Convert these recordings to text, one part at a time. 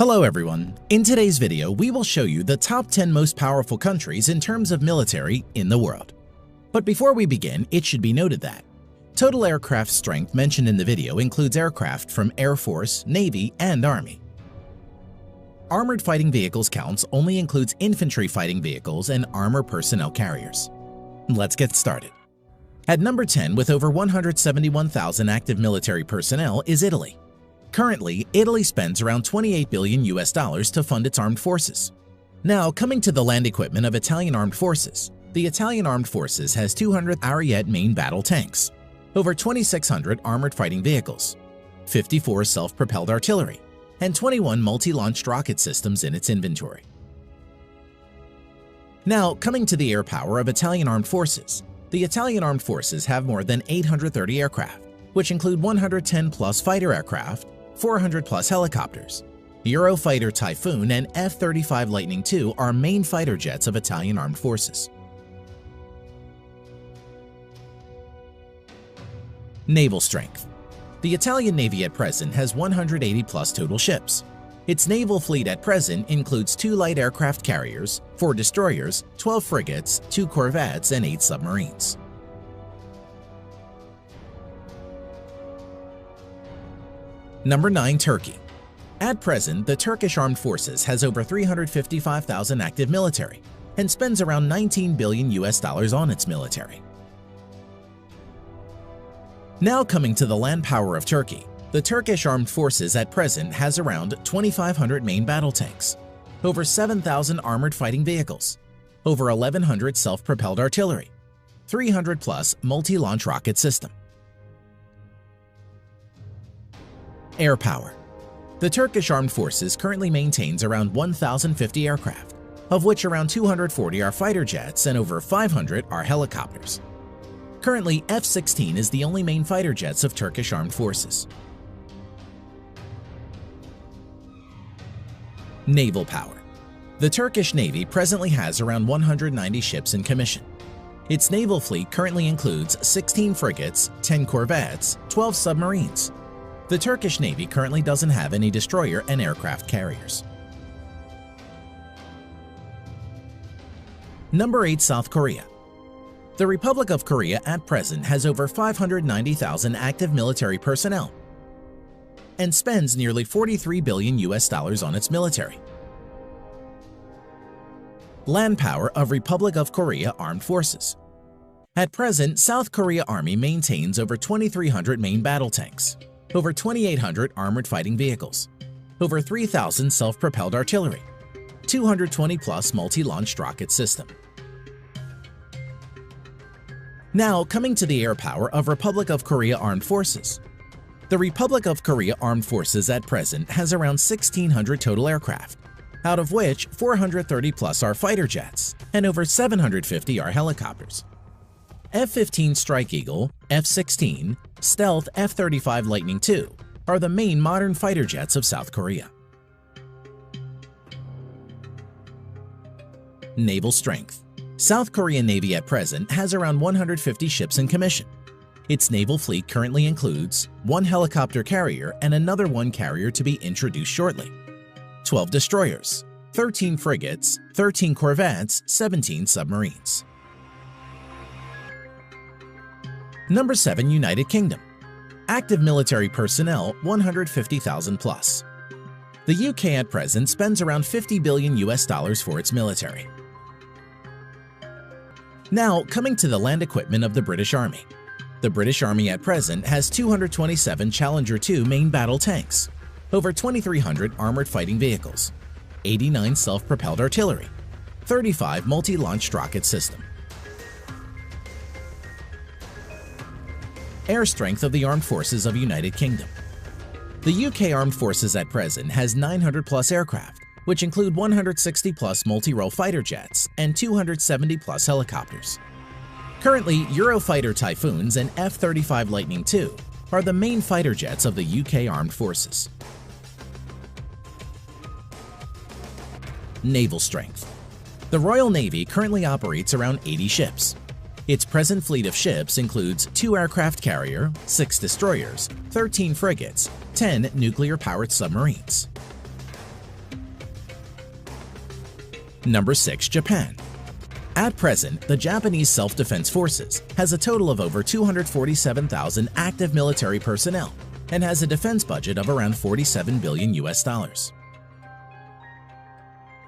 Hello everyone! In today's video, we will show you the top 10 most powerful countries in terms of military in the world. But before we begin, it should be noted that total aircraft strength mentioned in the video includes aircraft from Air Force, Navy, and Army. Armored fighting vehicles counts only includes infantry fighting vehicles and armor personnel carriers. Let's get started. At number 10 with over 171,000 active military personnel is Italy. Currently, Italy spends around $28 billion to fund its armed forces. Now, coming to the land equipment of Italian armed forces, the Italian armed forces has 200 Ariete main battle tanks, over 2,600 armored fighting vehicles, 54 self-propelled artillery, and 21 multi-launched rocket systems in its inventory. Now, coming to the air power of Italian armed forces, the Italian armed forces have more than 830 aircraft, which include 110-plus fighter aircraft, 400-plus helicopters. Eurofighter Typhoon and F-35 Lightning II are main fighter jets of Italian armed forces. Naval strength. The Italian Navy at present has 180-plus total ships. Its naval fleet at present includes 2 light aircraft carriers, 4 destroyers, 12 frigates, 2 corvettes, and 8 submarines. Number 9. Turkey. At present, the Turkish Armed Forces has over 355,000 active military and spends around $19 billion on its military. Now coming to the land power of Turkey, the Turkish Armed Forces at present has around 2,500 main battle tanks, over 7,000 armored fighting vehicles, over 1,100 self-propelled artillery, 300-plus multi-launch rocket system. Air power. The Turkish Armed Forces currently maintains around 1,050 aircraft, of which around 240 are fighter jets and over 500 are helicopters. Currently, F-16 is the only main fighter jets of Turkish Armed Forces. Naval power. The Turkish Navy presently has around 190 ships in commission. Its naval fleet currently includes 16 frigates, 10 corvettes, 12 submarines. The Turkish Navy currently doesn't have any destroyer and aircraft carriers. Number 8. South Korea. The Republic of Korea at present has over 590,000 active military personnel and spends nearly $43 billion on its military. Land power of Republic of Korea Armed Forces. At present, South Korea Army maintains over 2,300 main battle tanks, over 2,800 armored fighting vehicles, over 3,000 self-propelled artillery, 220-plus multi-launched rocket system. Now, coming to the air power of Republic of Korea Armed Forces. The Republic of Korea Armed Forces at present has around 1,600 total aircraft, out of which 430-plus are fighter jets and over 750 are helicopters. F-15 Strike Eagle, F-16, Stealth F-35 Lightning II are the main modern fighter jets of South Korea. Naval strength. South Korean Navy at present has around 150 ships in commission. Its naval fleet currently includes 1 helicopter carrier and another 1 carrier to be introduced shortly, 12 destroyers, 13 frigates, 13 corvettes, 17 submarines. Number 7. United Kingdom. Active military personnel 150,000 plus. The UK at present spends around $50 billion for its military. Now, coming to the land equipment of the British Army. The British Army at present has 227 Challenger 2 main battle tanks, over 2,300 armored fighting vehicles, 89 self-propelled artillery, 35 multi-launched rocket system. Air strength of the Armed Forces of United Kingdom. The UK Armed Forces at present has 900-plus aircraft, which include 160-plus multi-role fighter jets and 270-plus helicopters. Currently, Eurofighter Typhoons and F-35 Lightning II are the main fighter jets of the UK Armed Forces. Naval strength. The Royal Navy currently operates around 80 ships. Its present fleet of ships includes 2 aircraft carrier, 6 destroyers, 13 frigates, 10 nuclear-powered submarines. Number 6. Japan. At present, the Japanese Self-Defense Forces has a total of over 247,000 active military personnel and has a defense budget of around $47 billion.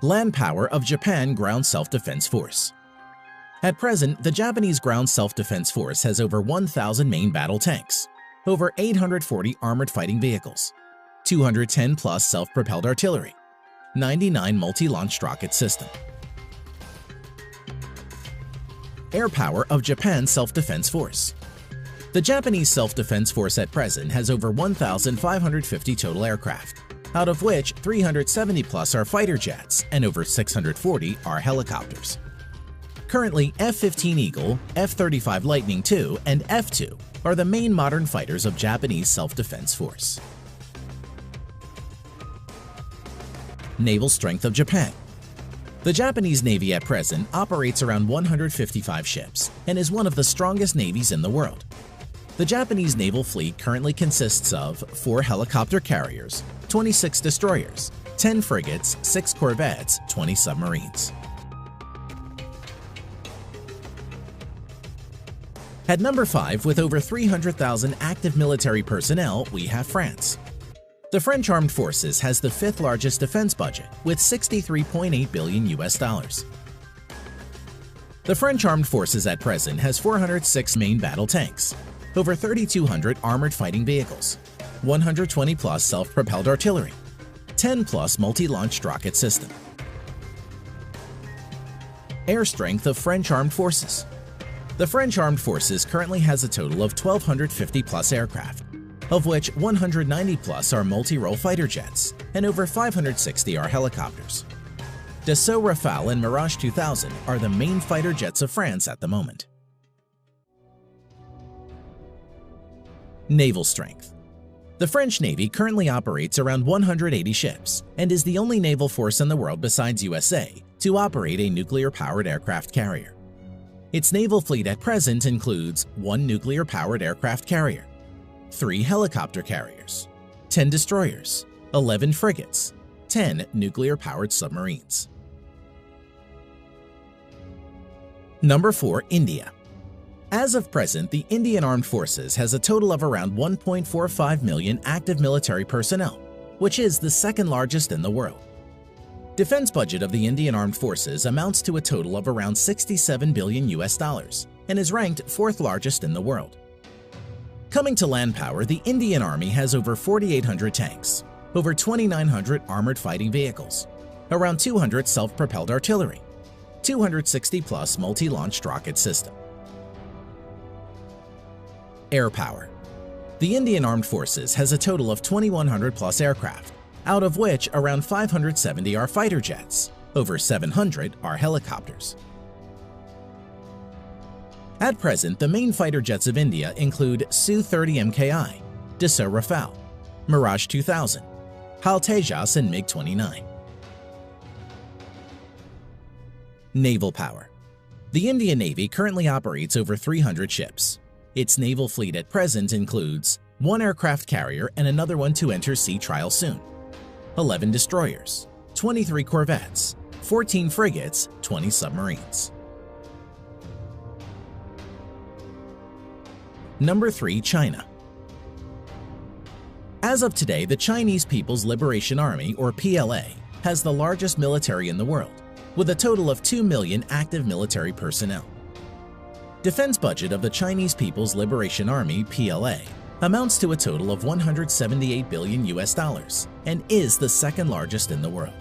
Land power of Japan Ground Self-Defense Force. At present, the Japanese Ground Self-Defense Force has over 1,000 main battle tanks, over 840 armored fighting vehicles, 210 plus self-propelled artillery, 99 multi-launched rocket system. Air power of Japan Self-Defense Force. The Japanese Self-Defense Force at present has over 1,550 total aircraft, out of which 370 plus are fighter jets and over 640 are helicopters. Currently, F-15 Eagle, F-35 Lightning II, and F-2 are the main modern fighters of Japanese Self-Defense Force. Naval strength of Japan. The Japanese Navy at present operates around 155 ships and is one of the strongest navies in the world. The Japanese naval fleet currently consists of 4 helicopter carriers, 26 destroyers, 10 frigates, 6 corvettes, 20 submarines. At number 5, with over 300,000 active military personnel, we have France. The French Armed Forces has the 5th largest defense budget with $63.8 billion. The French Armed Forces at present has 406 main battle tanks, over 3,200 armored fighting vehicles, 120 plus self-propelled artillery, 10 plus multi-launched rocket system. Air strength of French Armed Forces. The French Armed Forces currently has a total of 1,250 plus aircraft, of which 190 plus are multi-role fighter jets and over 560 are helicopters. Dassault Rafale and Mirage 2000 are the main fighter jets of France at the moment. Naval strength. The French Navy currently operates around 180 ships and is the only naval force in the world besides USA to operate a nuclear-powered aircraft carrier. Its naval fleet at present includes 1 nuclear-powered aircraft carrier, 3 helicopter carriers, 10 destroyers, 11 frigates, 10 nuclear-powered submarines. Number 4. India. As of present, the Indian Armed Forces has a total of around 1.45 million active military personnel, which is the 2nd largest in the world. Defense budget of the Indian Armed Forces amounts to a total of around $67 billion and is ranked 4th largest in the world. Coming to land power, the Indian Army has over 4,800 tanks, over 2,900 armored fighting vehicles, around 200 self-propelled artillery, 260 plus multi-launched rocket system. Air power. The Indian Armed Forces has a total of 2,100 plus aircraft, out of which around 570 are fighter jets, over 700 are helicopters. At present, the main fighter jets of India include Su-30 MKI, Dassault Rafale, Mirage 2000, HAL Tejas and MiG-29. Naval power. The Indian Navy currently operates over 300 ships. Its naval fleet at present includes 1 aircraft carrier and another one to enter sea trial soon, 11 destroyers, 23 corvettes, 14 frigates, 20 submarines. Number 3. China. As of today, the Chinese People's Liberation Army, or PLA, has the largest military in the world, with a total of 2 million active military personnel. Defense budget of the Chinese People's Liberation Army, PLA, amounts to a total of $178 billion and is the 2nd largest in the world.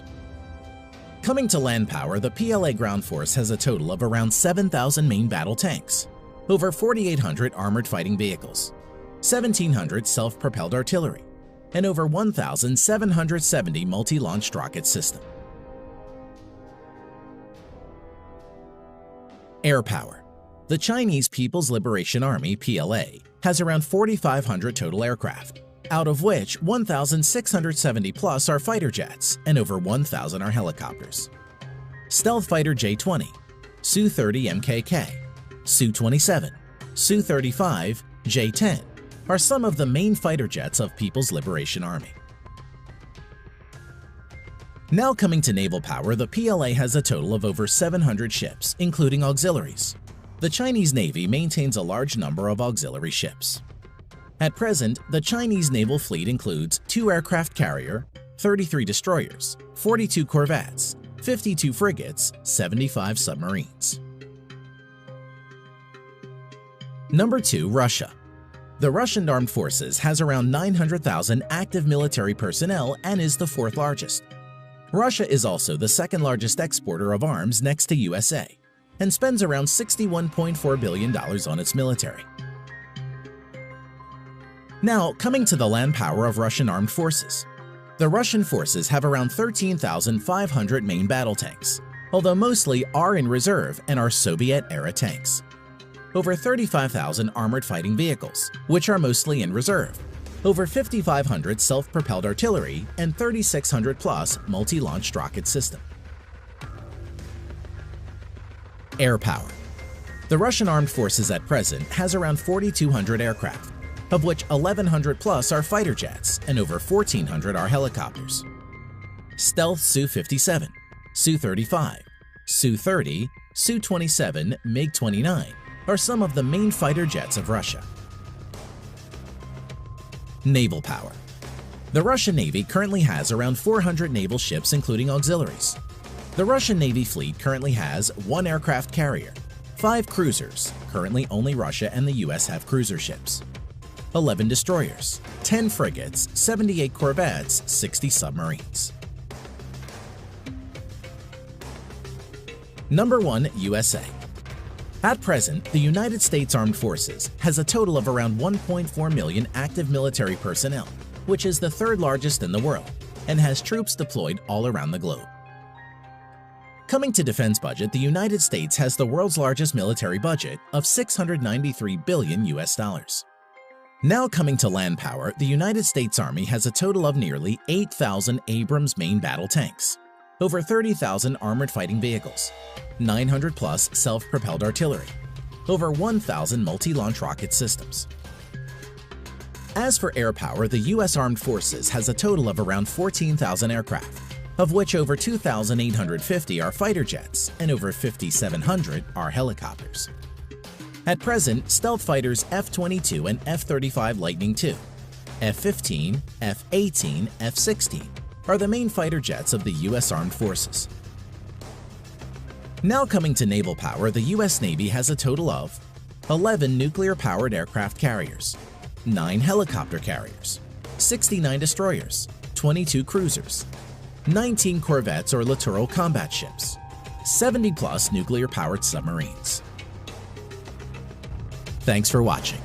Coming to land power, the PLA ground force has a total of around 7,000 main battle tanks, over 4,800 armored fighting vehicles, 1,700 self-propelled artillery, and over 1,770 multi-launched rocket system. Air power. The Chinese People's Liberation Army, PLA, has around 4,500 total aircraft, out of which 1,670 plus are fighter jets and over 1,000 are helicopters. Stealth fighter J-20, Su-30 MKK, Su-27, Su-35, J-10 are some of the main fighter jets of People's Liberation Army. Now coming to naval power, the PLA has a total of over 700 ships, including auxiliaries. The Chinese Navy maintains a large number of auxiliary ships. At present, the Chinese naval fleet includes 2 aircraft carrier, 33 destroyers, 42 corvettes, 52 frigates, 75 submarines. Number 2. Russia. The Russian Armed Forces has around 900,000 active military personnel and is the 4th largest. Russia is also the 2nd largest exporter of arms next to USA and spends around $61.4 billion on its military. Now, coming to the land power of Russian armed forces. The Russian forces have around 13,500 main battle tanks, although mostly are in reserve and are Soviet-era tanks. Over 35,000 armored fighting vehicles, which are mostly in reserve. Over 5,500 self-propelled artillery and 3,600 plus multi-launched rocket system. Air power. The Russian armed forces at present has around 4,200 aircraft, of which 1,100 plus are fighter jets and over 1,400 are helicopters. Stealth Su-57, Su-35, Su-30, Su-27, MiG-29 are some of the main fighter jets of Russia. Naval power. The Russian Navy currently has around 400 naval ships including auxiliaries. The Russian Navy fleet currently has 1 aircraft carrier, 5 cruisers, currently only Russia and the US have cruiser ships, 11 destroyers, 10 frigates, 78 corvettes, 60 submarines. Number 1. USA. At present, the United States Armed Forces has a total of around 1.4 million active military personnel, which is the 3rd largest in the world, and has troops deployed all around the globe. Coming to defense budget, the United States has the world's largest military budget of $693 billion US. Now coming to land power, the United States Army has a total of nearly 8,000 Abrams main battle tanks, over 30,000 armored fighting vehicles, 900 plus self-propelled artillery, over 1,000 multi-launch rocket systems. As for air power, the U.S. Armed Forces has a total of around 14,000 aircraft, of which over 2,850 are fighter jets and over 5,700 are helicopters. At present, stealth fighters F-22 and F-35 Lightning II, F-15, F-18, F-16 are the main fighter jets of the U.S. Armed Forces. Now coming to naval power, the U.S. Navy has a total of 11 nuclear-powered aircraft carriers, 9 helicopter carriers, 69 destroyers, 22 cruisers, 19 corvettes or littoral combat ships, 70 plus nuclear-powered submarines. Thanks for watching.